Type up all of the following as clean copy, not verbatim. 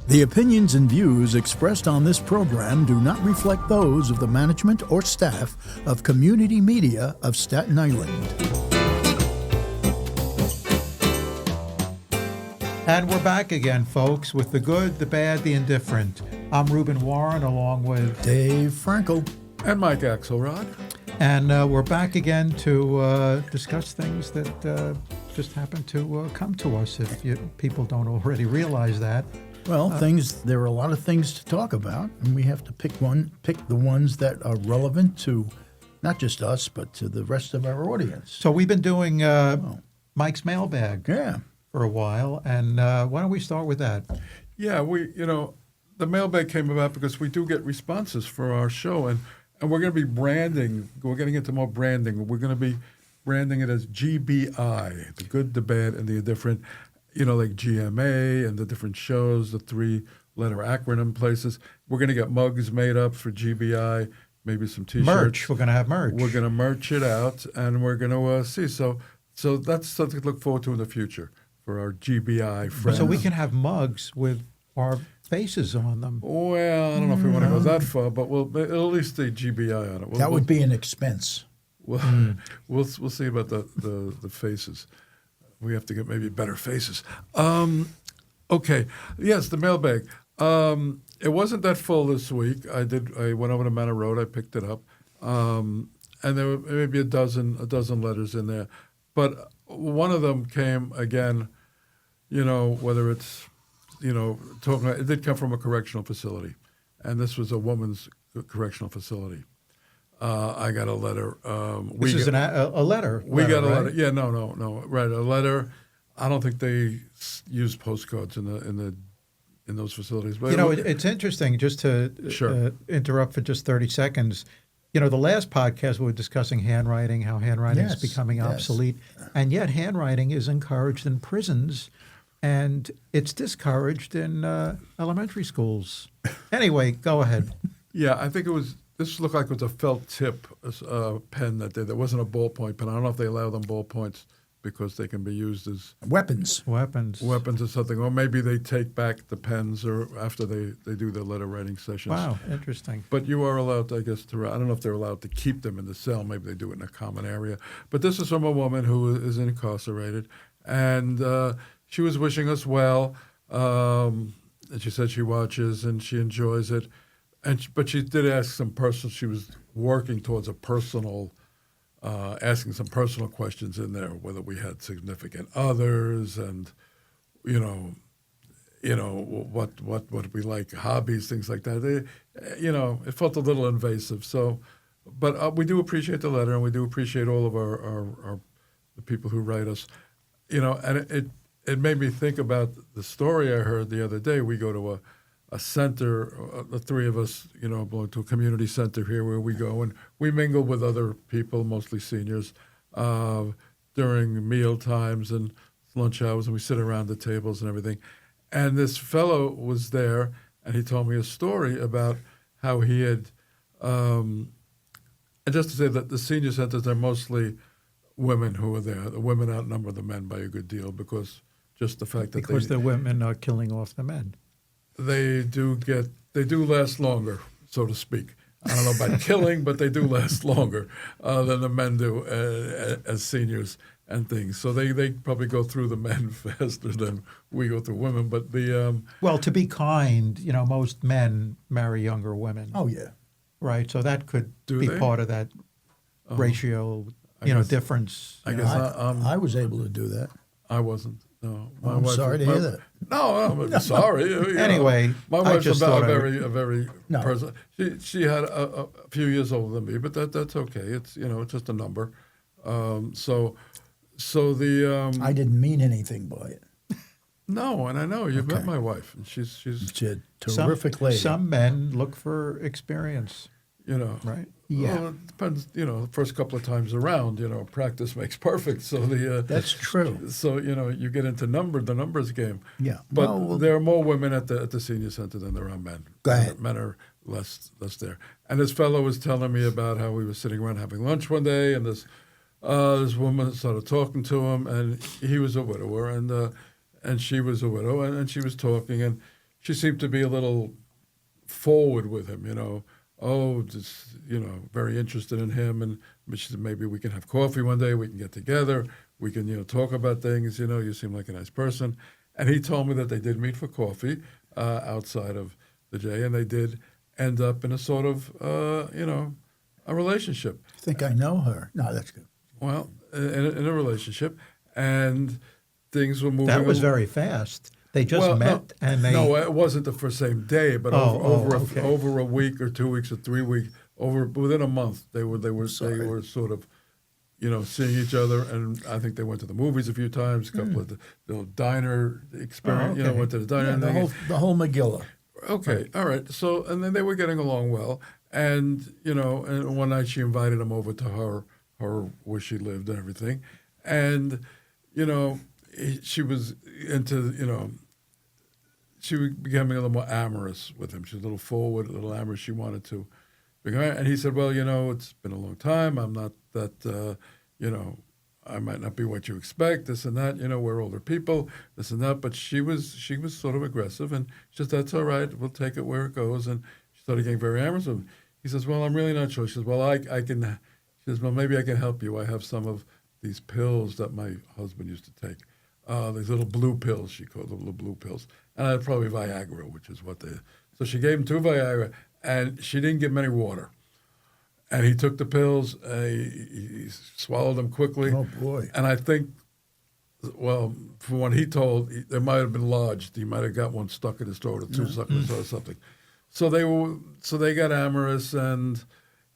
The opinions and views expressed on this program do not reflect those of the management or staff of Community Media of Staten Island. And we're back again, folks, with the good, the bad, the indifferent. I'm Reuben Warren, along with Dave Frankel. And Mike Axelrod. And we're back again to discuss things that just happen to come to us, if people don't already realize that. Well, there are a lot of things to talk about, and we have to pick the ones that are relevant to not just us, but to the rest of our audience. So we've been doing Mike's mailbag for a while, and why don't we start with that? Yeah, the mailbag came about because we do get responses for our show, and we're going to be branding. We're getting into more branding. We're going to be branding it as GBI, the good, the bad, and the indifferent. Like GMA and the different shows, the three-letter acronym places. We're going to get mugs made up for GBI, maybe some T-shirts. Merch. We're going to have merch. We're going to merch it out, and we're going to see. So that's something to look forward to in the future for our GBI friends. So we can have mugs with our faces on them. Well, I don't know if we want to go that far, but it'll at least say GBI on it. That would be an expense. We'll see about the faces. We have to get maybe better faces. Okay. Yes, the mailbag. It wasn't that full this week. I went over to Manor Road. I picked it up, and there were maybe a dozen letters in there. But one of them came again. Whether it's talking. It did come from a correctional facility, and this was a woman's correctional facility. I got a letter. This is a letter. We got a right? letter. Yeah, no. Right, a letter. I don't think they use postcards in those facilities. But it's interesting. Just to interrupt for just 30 seconds. The last podcast we were discussing handwriting, how handwriting is becoming obsolete, and yet handwriting is encouraged in prisons, and it's discouraged in elementary schools. Anyway, go ahead. Yeah, I think it was. This looked like it was a felt tip pen that there wasn't a ballpoint pen. I don't know if they allow them ballpoints because they can be used as weapons or something. Or maybe they take back the pens or after they do their letter writing sessions. Wow, interesting. But you are allowed, I guess, I don't know if they're allowed to keep them in the cell. Maybe they do it in a common area. But this is from a woman who is incarcerated. And she was wishing us well. And she said she watches and she enjoys it. But she did ask some personal. She was working towards asking some personal questions in there, whether we had significant others, and what we like, hobbies, things like that. It felt a little invasive. So, but we do appreciate the letter, and we do appreciate all of the people who write us. And it made me think about the story I heard the other day. We go to a center, the three of us, belong to a community center here where we go and we mingle with other people, mostly seniors, during meal times and lunch hours, and we sit around the tables and everything. And this fellow was there, and he told me a story about how he had, and just to say that the senior centers, they're mostly women who are there. The women outnumber the men by a good deal because just the fact that the women are killing off the men. They do last longer, so to speak. I don't know about killing, but they do last longer than the men do as seniors and things. So they probably go through the men faster than we go through women. But well, to be kind, most men marry younger women. Oh yeah, right. So that could be part of that ratio, difference. I guess I was able to do that. I wasn't. No, I'm sorry to hear that. No, I'm sorry. Anyway, my wife's a very person. She had a few years older than me, but that's okay. It's it's just a number. So the I didn't mean anything by it. No, and I know you've met my wife, and she's a terrific lady. Some men look for experience. Right? Yeah. Well, it depends, the first couple of times around, practice makes perfect. So that's true. So, you get into the numbers game. Yeah. But there are more women at the senior center than there are men. Go ahead. Men are less there. And this fellow was telling me about how we were sitting around having lunch one day, and this woman started talking to him, and he was a widower, and she was a widow, and she was talking, and she seemed to be a little forward with him, just, very interested in him. And she said, maybe we can have coffee one day, we can get together, we can, talk about things, you seem like a nice person. And he told me that they did meet for coffee outside of the J, and they did end up in a sort of, a relationship. I think I know her. No, that's good. Well, in a relationship, and things were moving. That was very fast. They just met, and they. No, it wasn't the first same day, but over a week or 2 weeks or 3 weeks, within a month, they were sort of, seeing each other, and I think they went to the movies a few times. A couple of the diner experience, went to the diner. Yeah, the whole Megillah. Okay, right. All right. So, and then they were getting along well, and and one night she invited him over to her where she lived and everything, and she was into she was becoming a little more amorous with him. She was a little forward, a little amorous. She wanted to become, and he said, well, it's been a long time. I'm not that, I might not be what you expect, this and that, we're older people, this and that. But she was sort of aggressive, and she said, that's all right, we'll take it where it goes. And she started getting very amorous with him. He says, well, I'm really not sure. She says, well, I can, she says, well, maybe I can help you. I have some of these pills that my husband used to take. These little blue pills, she called them, little blue pills. And probably Viagra, which is what they... So she gave him 2 Viagra, and she didn't give him any water. And he took the pills, he swallowed them quickly. Oh, boy. And I think, well, from what he told, there might have been lodged. He might have got one stuck in his throat or 2 stuck in his throat or something. So they got amorous, and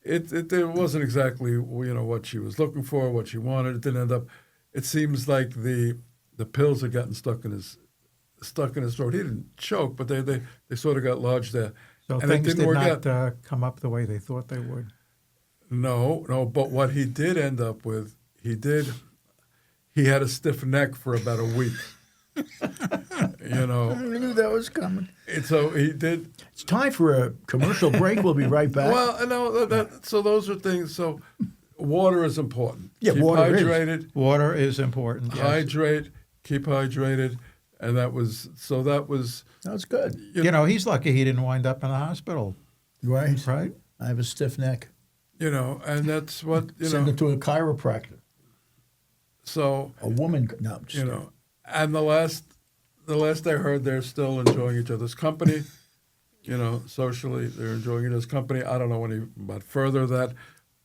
it wasn't exactly, what she was looking for, what she wanted. It didn't end up... It seems like the pills had gotten stuck in his throat. He didn't choke, but they sort of got lodged there. So and things it didn't did not come up the way they thought they would. No. But what he did end up with, he had a stiff neck for about a week. I knew that was coming. And so he did. It's time for a commercial break. We'll be right back. Well, no, so those are things. So water is important. Yeah, keep water hydrated. is. Water is important. Yes. Hydrate. Keep hydrated. And that was good. He's lucky he didn't wind up in the hospital. Right. Right? I have a stiff neck. And that's what, Send it to a chiropractor. So a woman, no, I'm just kidding. And the last I heard, they're still enjoying each other's company. Socially, they're enjoying each other's company. I don't know any about further that,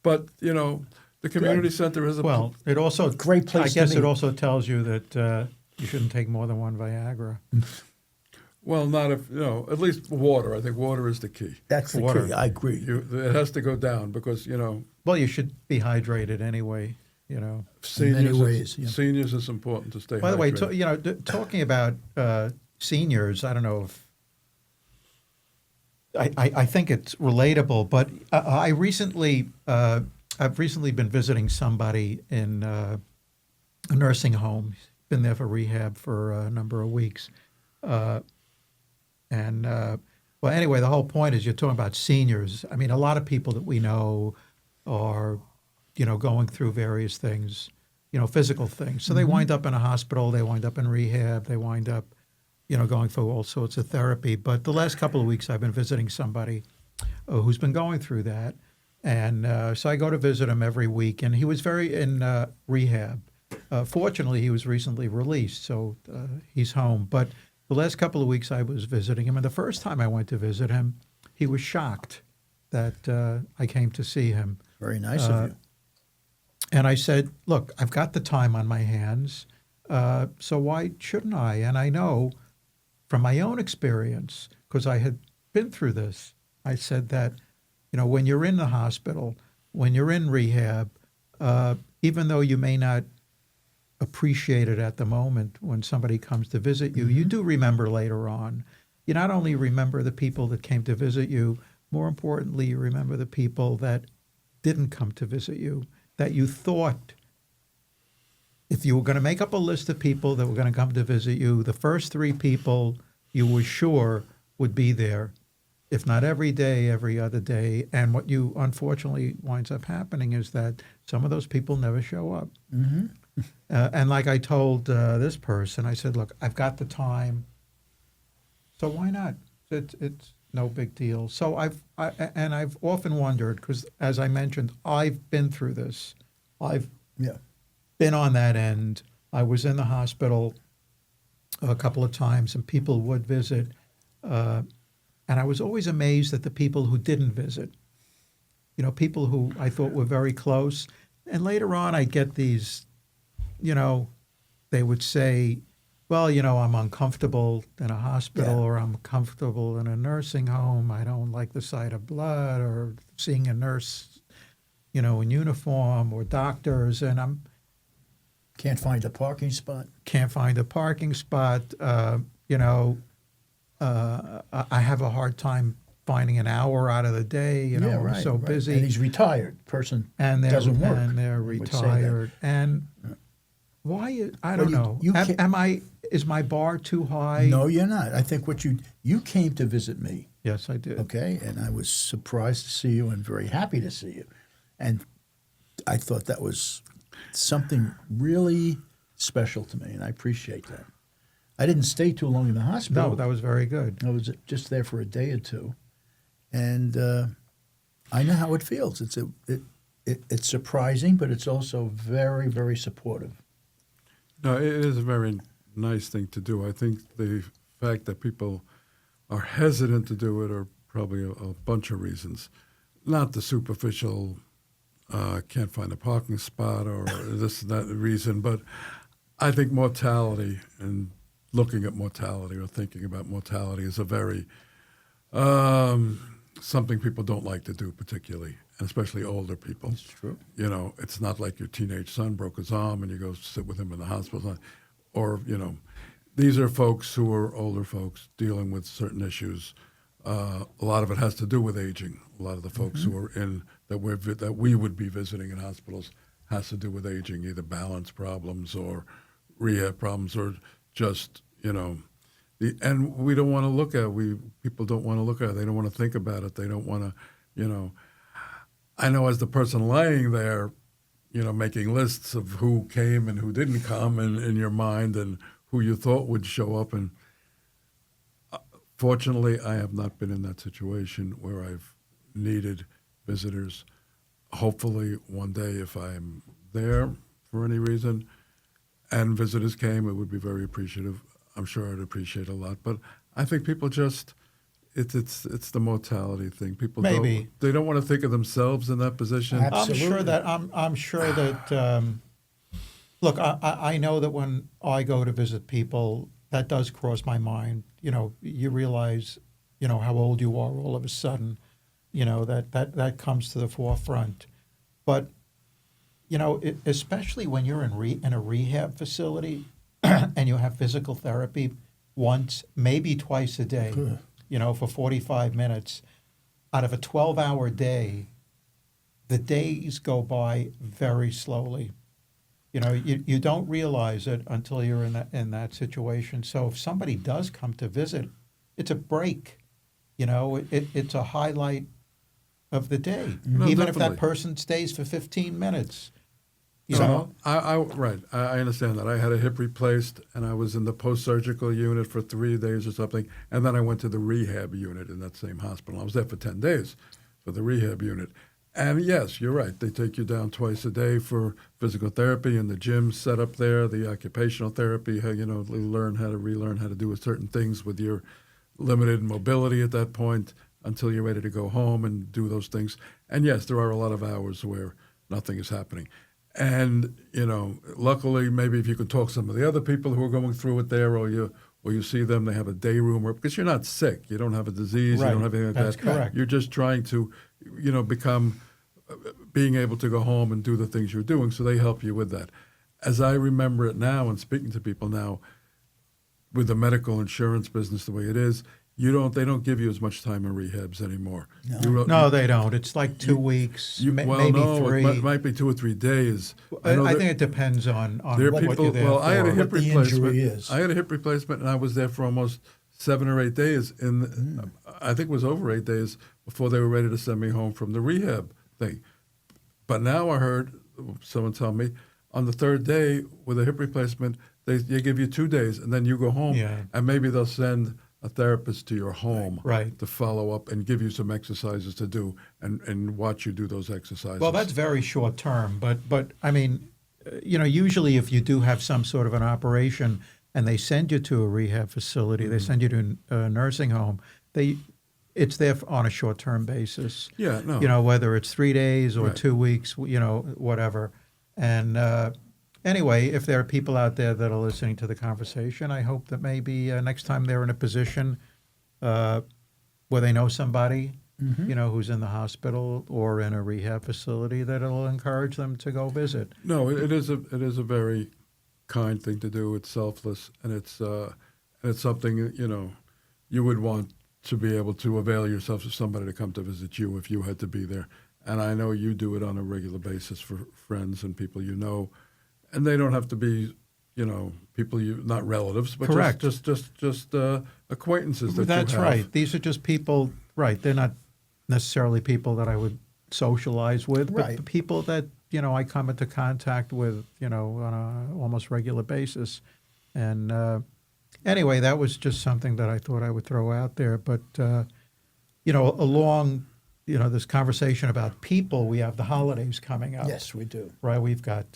but the community center is it also great place. I guess it also tells you that you shouldn't take more than 1 Viagra. Well, not if at least water. I think water is the key. That's the key. I agree. It has to go down because Well, you should be hydrated anyway. Seniors, in many ways. Yeah. Seniors is important to stay. By the hydrated. way, talking about seniors, I don't know if I think it's relatable, but I've recently been visiting somebody in a nursing home. Been there for rehab for a number of weeks, anyway, the whole point is you're talking about seniors. I mean, a lot of people that we know are, going through various things, physical things. So they wind up in a hospital, they wind up in rehab, they wind up, going through all sorts of therapy. But the last couple of weeks, I've been visiting somebody who's been going through that, and so I go to visit him every week, and he was very in rehab. Fortunately, he was recently released, so he's home. But the last couple of weeks I was visiting him, and the first time I went to visit him, he was shocked that I came to see him. Very nice of you. And I said, look, I've got the time on my hands, so why shouldn't I? And I know from my own experience, because I had been through this, I said that, when you're in the hospital, when you're in rehab, even though you may not appreciate it at the moment when somebody comes to visit you, you do remember later on. You not only remember the people that came to visit you, more importantly, you remember the people that didn't come to visit you, that you thought, if you were going to make up a list of people that were going to come to visit you, the first 3 people you were sure would be there, if not every day, every other day. And what you unfortunately winds up happening is that some of those people never show up. Mm-hmm. And like I told this person, I said, look, I've got the time. So why not? It's no big deal. So I've often wondered, because as I mentioned, I've been through this. I've Yeah. been on that end. I was in the hospital a couple of times, and people would visit, and I was always amazed at the people who didn't visit. People who I thought were very close, and later on, I get these. They would say, well, I'm uncomfortable in a hospital, Yeah. or I'm comfortable in a nursing home. I don't like the sight of blood or seeing a nurse, in uniform, or doctors, and I Can't find a parking spot. can't find a parking spot. I have a hard time finding an hour out of the day. Yeah, I'm right, so right. busy. And he's retired. Person and they're doesn't work. and they're I would say that. retired. And why? I don't know. you can't- Am I? Is my bar too high? No, you're not. I think you came to visit me, Yes, I did. okay, and I was surprised to see you and very happy to see you, and I thought that was something really special to me, and I appreciate that. I didn't stay too long in the hospital. No, that was very good. I was just there for a day or two, and I know how it feels. It's surprising, but it's also very, very supportive. No, it is a very nice thing to do. I think the fact that people are hesitant to do it are probably a bunch of reasons. Not the superficial, can't find a parking spot or this and that reason, but I think mortality and looking at mortality or thinking about mortality is a very something people don't like to do particularly, and especially older people. That's true. It's not like your teenage son broke his arm and you go sit with him in the hospital. Or, these are folks who are older folks dealing with certain issues. A lot of it has to do with aging. A lot of the folks who are that we would be visiting in hospitals has to do with aging, either balance problems or rehab problems or just, and we don't want to look at people don't want to look at it. They don't want to think about it. They don't want to, I know as the person lying there, making lists of who came and who didn't come in your mind and who you thought would show up. And fortunately, I have not been in that situation where I've needed visitors. Hopefully, one day, if I'm there for any reason and visitors came, it would be very appreciative. I'm sure I'd appreciate a lot. But I think people just... It's the mortality thing. People Maybe. they don't want to think of themselves in that position. Absolutely. I'm sure that. Look, I know that when I go to visit people, that does cross my mind. You realize, how old you are all of a sudden. That comes to the forefront. But, especially when you're in a rehab facility and you have physical therapy once, maybe twice a day. For 45 minutes, out of a 12-hour day, the days go by very slowly. You don't realize it until you're in that situation. So if somebody does come to visit, it's a break. It's a highlight of the day, No, even if definitely. that person stays for 15 minutes. Right. I understand that. I had a hip replaced, and I was in the post-surgical unit for 3 days or something, and then I went to the rehab unit in that same hospital. I was there for 10 days for the rehab unit. And yes, you're right. They take you down twice a day for physical therapy and the gym set up there, the occupational therapy, relearn how to do certain things with your limited mobility at that point until you're ready to go home and do those things. And yes, there are a lot of hours where nothing is happening. And, luckily, maybe if you can talk to some of the other people who are going through it there or you see them, they have a day room because you're not sick. You don't have a disease. Right. You don't have anything like That's that. correct. You're just trying to, become being able to go home and do the things you're doing. So they help you with that. As I remember it now and speaking to people now with the medical insurance business the way it is, they don't give you as much time in rehabs anymore. No. No, they don't. It's like 2 weeks, maybe no, 3. it might be 2 or 3 days. I think it depends on There are what people. you're there Well, for. I had a hip What the replacement. injury is. I had a hip replacement, and I was there for almost 7 or 8 days. I think it was over 8 days before they were ready to send me home from the rehab thing. But now I heard someone tell me on the 3rd day with a hip replacement, they give you 2 days, and then you go home, Yeah. and maybe they'll send a therapist to your home Right. to follow up and give you some exercises to do and watch you do those exercises. Well, that's very short term, but I mean, usually if you do have some sort of an operation and they send you to a rehab facility, they send you to a nursing home, it's there on a short term basis. Yeah, no. Whether it's 3 days or Right. 2 weeks, whatever. And anyway, if there are people out there that are listening to the conversation, I hope that maybe next time they're in a position where they know somebody, who's in the hospital or in a rehab facility, that it'll encourage them to go visit. No, it is a very kind thing to do. It's selfless, and it's something you would want to be able to avail yourself of somebody to come to visit you if you had to be there. And I know you do it on a regular basis for friends and people you know, and they don't have to be people not relatives, but Correct. just acquaintances that That's you have. right. These are just people. Right. They're not necessarily people that I would socialize with, Right. but people that I come into contact with on a almost regular basis. And anyway, that was just something that I thought I would throw out there. But along this conversation about people, we have the holidays coming up. Yes, we do. Right, we've got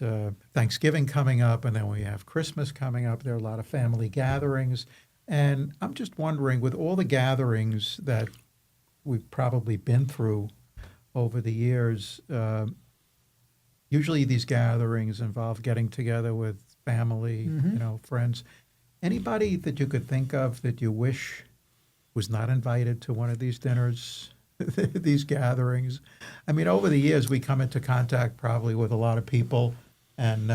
Thanksgiving coming up, and then we have Christmas coming up. There are a lot of family gatherings. And I'm just wondering, with all the gatherings that we've probably been through over the years, usually these gatherings involve getting together with family, friends. Anybody that you could think of that you wish was not invited to one of these dinners, these gatherings? I mean, over the years, we come into contact probably with a lot of people, and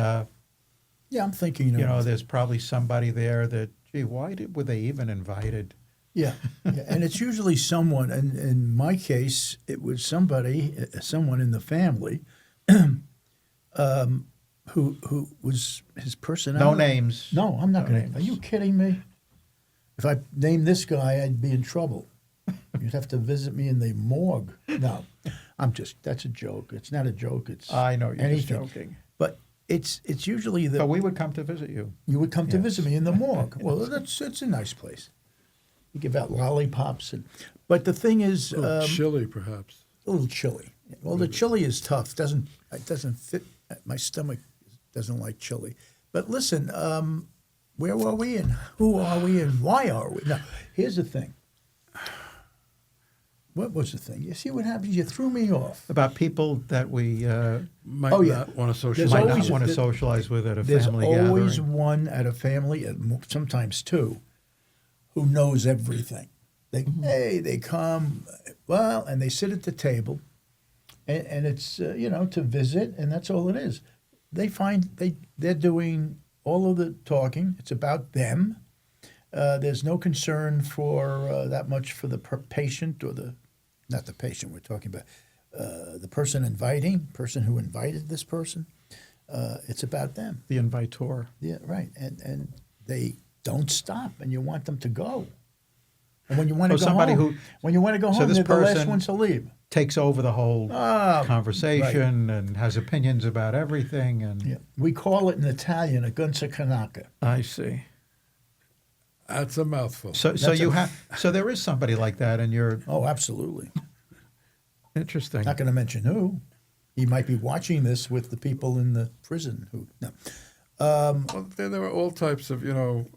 Yeah, I'm thinking. there's probably somebody there that, gee, were they even invited? Yeah, and it's usually someone. And in my case, it was someone in the family, who was his personality. No names. No, I'm not No going names. to. Are you kidding me? If I named this guy, I'd be in trouble. You'd have to visit me in the morgue. No, that's a joke. It's not a joke. It's I know you're just anything. joking. But it's usually But we would come to visit you. you would come to Yes. visit me in the morgue. Well, it's a nice place. You give out lollipops, but the thing is, Chili, perhaps. a little chili. Well, the chili is tough. It doesn't fit. My stomach doesn't like chili. But listen, where were we, and who are we, and why are we? Now, here's the thing. What was the thing? You see what happens? You threw me off. About people that we Might Oh, yeah. not want to There's socialize. might always- not want to there- socialize with at a There's family always gathering. one at a family, sometimes two, who knows everything. They come, and they sit at the table, and it's to visit, and that's all it is. They find they're doing all of the talking. It's about them. There's no concern for that much for the patient or not the patient we're talking about, the person who invited this person. It's about them. The invitor. Yeah, right. And they don't stop, and you want them to go. And when you want to go somebody home, So this they're the last person- ones to leave. Takes over the whole Ah, conversation and has opinions about everything. And Yeah. We call it in Italian a gunza kanaka. I see. That's a mouthful. So That's you a- have. So there is somebody like that, and you're Oh, absolutely. interesting. Not going to mention who. He might be watching this with the people in the prison who. No. Well, there are all types of,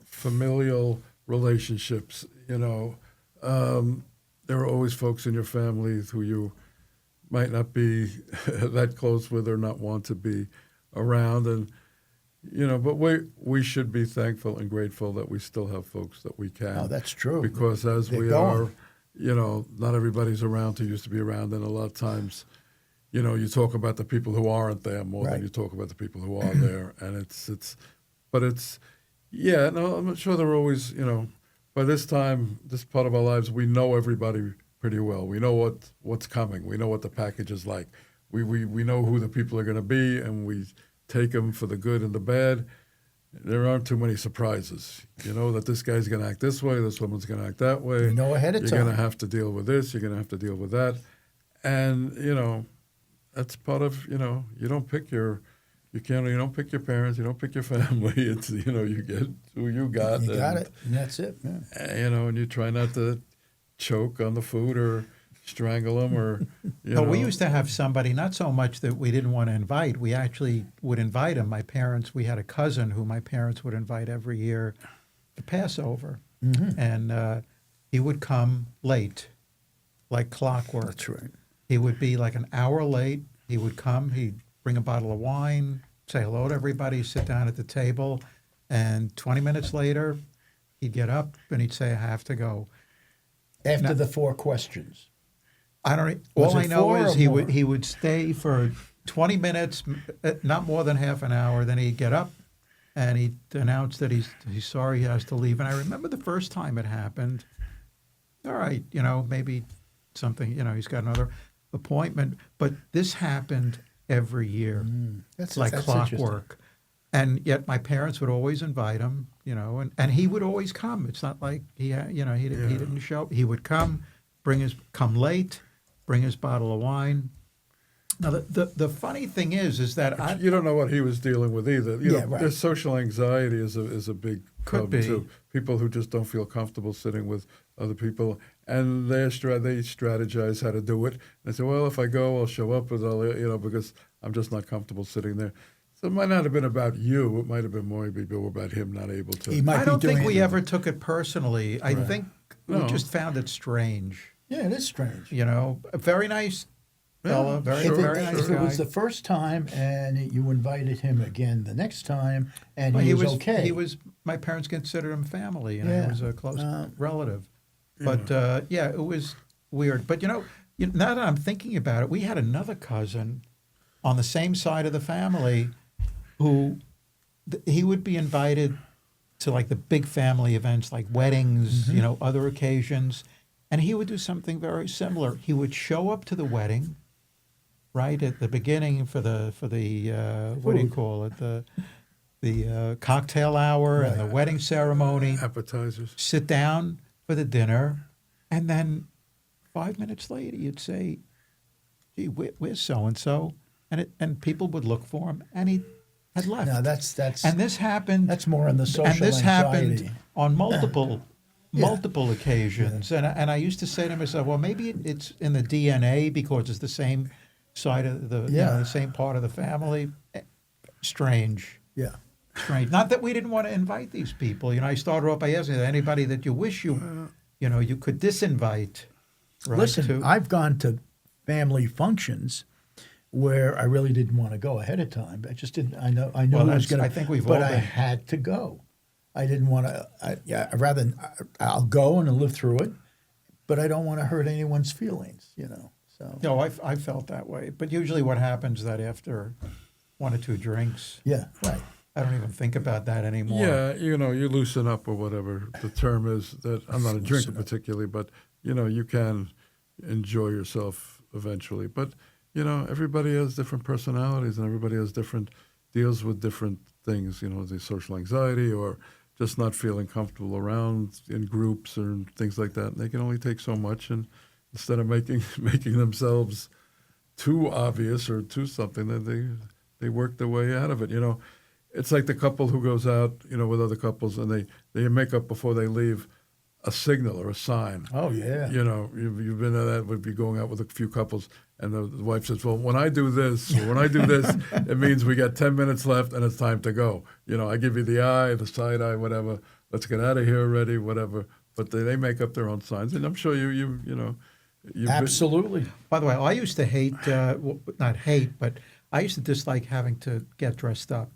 familial relationships. There are always folks in your family who you might not be that close with or not want to be around, and but we should be thankful and grateful that we still have folks that we can. Oh, that's true. Because as They're we going. are, not everybody's around who used to be around, and a lot of times, you talk about the people who aren't there more Right. than you talk about the people who are there, and I'm not sure they're always, by this time, this part of our lives, we know everybody pretty well. We know what's coming. We know what the package is like. We know who the people are going to be, and we take them for the good and the bad. There aren't too many surprises. You know that this guy's going to act this way, this woman's going to act that way. You know ahead of You're time. going to have to deal with this. You're going to have to deal with that, and that's part of you don't pick your You can't. You don't pick your parents. You don't pick your family. It's you get who you got. You got it, and that's it. Yeah. And you try not to choke on the food or strangle them or. But we used to have somebody, not so much that we didn't want to invite. We actually would invite him. We had a cousin who my parents would invite every year to Passover, and he would come late, like clockwork. That's right. He would be like an hour late. He would come. He'd bring a bottle of wine, say hello to everybody, sit down at the table, and 20 minutes later, he'd get up and he'd say, "I have to go." After the 4 questions. I don't. Was All it I know 4 is or he would stay for 20 minutes, not more than half an hour. Then he'd get up, and he'd announce that he's sorry he has to leave. And I remember the first time it happened. All right, maybe something. He's got another appointment, but this happened every year, That's like that's clockwork. And yet my parents would always invite him, and he would always come. It's not like he didn't show. He would come, come late, bring his bottle of wine. Now the funny thing is that you don't know what he was dealing with either. Right. Their social anxiety is a big Could problem be. too. People who just don't feel comfortable sitting with other people, and they strategize how to do it. They say, "Well, if I go, I'll show up, because I'm just not comfortable sitting there." So it might not have been about you. It might have been more about him not able to. He might I be don't think doing we it. ever took it personally. I think we No. just found it strange. Yeah, it is strange. A very nice fella, very If very nice if it guy. was the first time and you invited him again the next time and Well, he was okay. He was. My parents considered him family, and Yeah. he was a close relative. But it was weird. But now that I'm thinking about it, we had another cousin on the same side of the family who he would be invited to like the big family events, like weddings, other occasions, and he would do something very similar. He would show up to the wedding, right at the beginning for the what do you call it, the cocktail hour and the wedding ceremony. Appetizers. Sit down for the dinner, and then 5 minutes later you'd say, "Gee, where's so and so?" And people would look for him, and he had left. Now that's And this happened. that's more on the social And this anxiety. happened on multiple occasions. And I used to say to myself, well, maybe it's in the DNA because it's the same side of the same part of the family. Strange. Yeah. Strange. Not that we didn't want to invite these people. I started off by asking anybody that you wish you could disinvite. Right, Listen, I've gone to family functions where I really didn't want to go ahead of time. I just didn't. I know I was going to. I think we've but all I been. had to go. I didn't want to. I'd rather I'll go and I'll live through it, but I don't want to hurt anyone's feelings. So No, I felt that way. But usually what happens is that after 1 or 2 drinks, yeah, right. I don't even think about that anymore. Yeah, you loosen up or whatever the term is. That I'm not a drinker particularly, but you can enjoy yourself eventually. But everybody has different personalities, and everybody has deals with different things. The social anxiety or just not feeling comfortable around in groups or things like that. And they can only take so much, and instead of making themselves too obvious or too something, that they work their way out of it. It's like the couple who goes out, with other couples, and they make up before they leave a signal or a sign. Oh yeah. You've been to that. Would be going out with a few couples, and the wife says, "Well, when I do this, or when I do this, it means we got 10 minutes left, and it's time to go. I give you the eye, the side eye, whatever. Let's get out of here already, whatever." But they make up their own signs, and I'm sure you Absolutely. By the way, I used to hate, not hate, but I used to dislike having to get dressed up,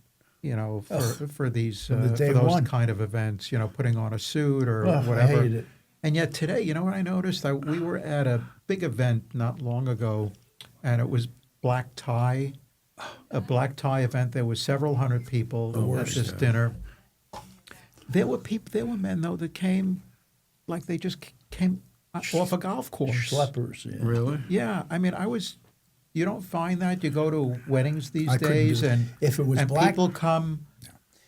for these From the for day those one. kind of events, putting on a suit or Ugh, I whatever. hated it. And yet today, what I noticed? We were at a big event not long ago, and it was black tie, a black tie event. There was several hundred people at this dinner. There were men though that came, like they just came off a golf course. Schleppers. Yeah. really. Yeah, I mean, you don't find that. You go to weddings these I couldn't days, do it. and If it was and black- people come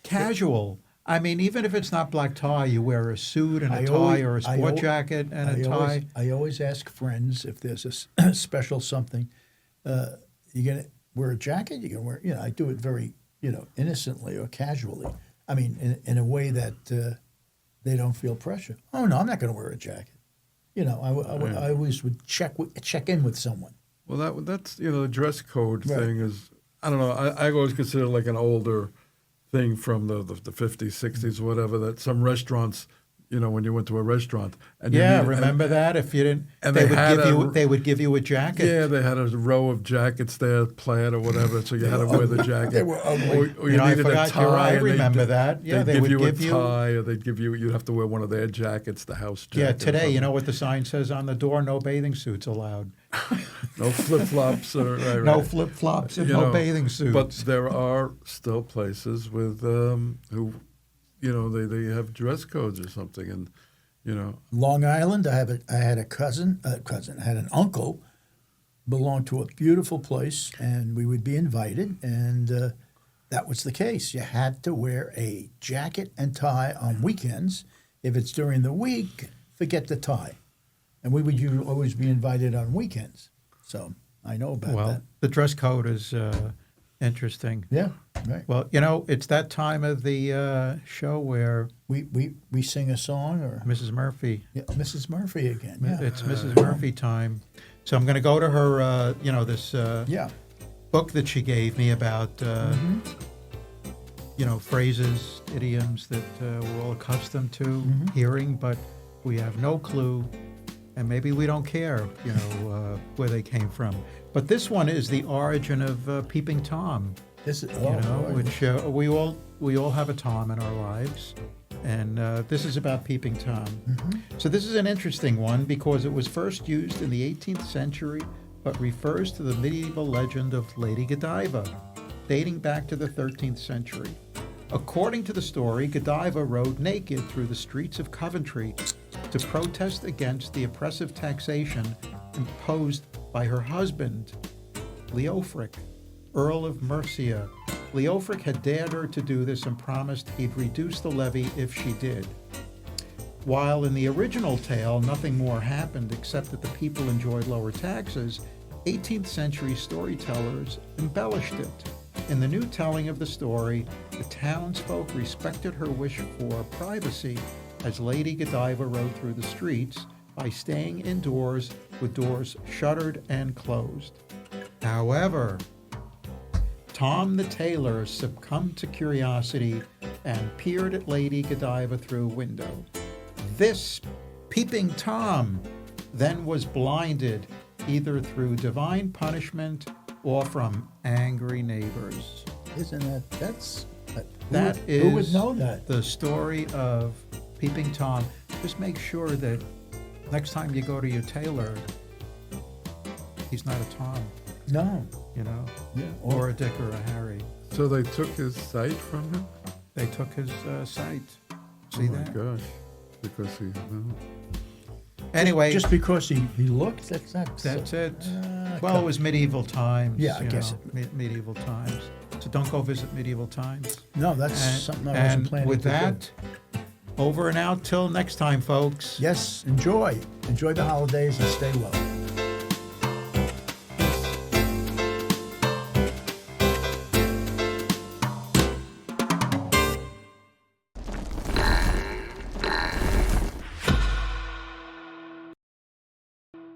casual. I mean, even if it's not black tie, you wear a suit and a tie or a sport jacket and a tie. I always ask friends if there's a special something. You gonna wear a jacket? You gonna wear? I do it very innocently or casually. I mean, in a way that they don't feel pressure. Oh no, I'm not going to wear a jacket. I always would check in with someone. Well, that's the dress code Right. thing is, I don't know. I always consider like an older thing from the 50s, 60s, whatever. That some restaurants, when you went to a restaurant and remember that? If you didn't, and they would give you a jacket. Yeah, they had a row of jackets there, plaid or whatever, so you had to wear the jacket. They were ugly. Or you I needed a forgot. tie. You're right. I and remember that. Yeah, they'd they would give give you you a tie, or you'd have to wear one of their jackets, the house jacket. Yeah, or today, something. you know what the sign says on the door? No bathing suits allowed. No flip flops or right. No flip flops and no bathing suits. But there are still places with who, they have dress codes or something, and Long Island, I had an uncle belonged to a beautiful place, and we would be invited, and that was the case. You had to wear a jacket and tie on weekends. If it's during the week, forget the tie. And we would always be invited on weekends. So I know about that. The dress code is interesting. Yeah, right. Well, it's that time of the show where We sing a song, or Mrs. Murphy. yeah, Mrs. Murphy again. Yeah, It's Mrs. Murphy time. So I'm going to go to her, this yeah. book that she gave me about, phrases, idioms that we're all accustomed to hearing, but we have no clue, and maybe we don't care, where they came from. But this one is the origin of Peeping Tom. This is Which we all have a Tom in our lives, and this is about Peeping Tom. So this is an interesting one because it was first used in the 18th century, but refers to the medieval legend of Lady Godiva, dating back to the 13th century. According to the story, Godiva rode naked through the streets of Coventry to protest against the oppressive taxation imposed by her husband, Leofric, Earl of Mercia. Leofric had dared her to do this and promised he'd reduce the levy if she did. While in the original tale nothing more happened except that the people enjoyed lower taxes, 18th century storytellers embellished it. In the new telling of the story, the townsfolk respected her wish for privacy as Lady Godiva rode through the streets by staying indoors with doors shuttered and closed. However, Tom the tailor succumbed to curiosity and peered at Lady Godiva through a window. This Peeping Tom then was blinded either through divine punishment or from angry neighbors. Isn't that's Who would know that? The story of Peeping Tom. Just make sure that next time you go to your tailor, he's not a Tom, No. Yeah. or a Dick or a Harry. So they took his sight from him? They took his sight. See Oh my that? gosh. Because Anyway, Just because he looked, that's not. that's it. Well, it was medieval times. Yeah, I guess medieval times. So don't go visit medieval times. No, that's something I wasn't planning with to that, over and out till next time, folks. do. Yes, enjoy the holidays and stay well.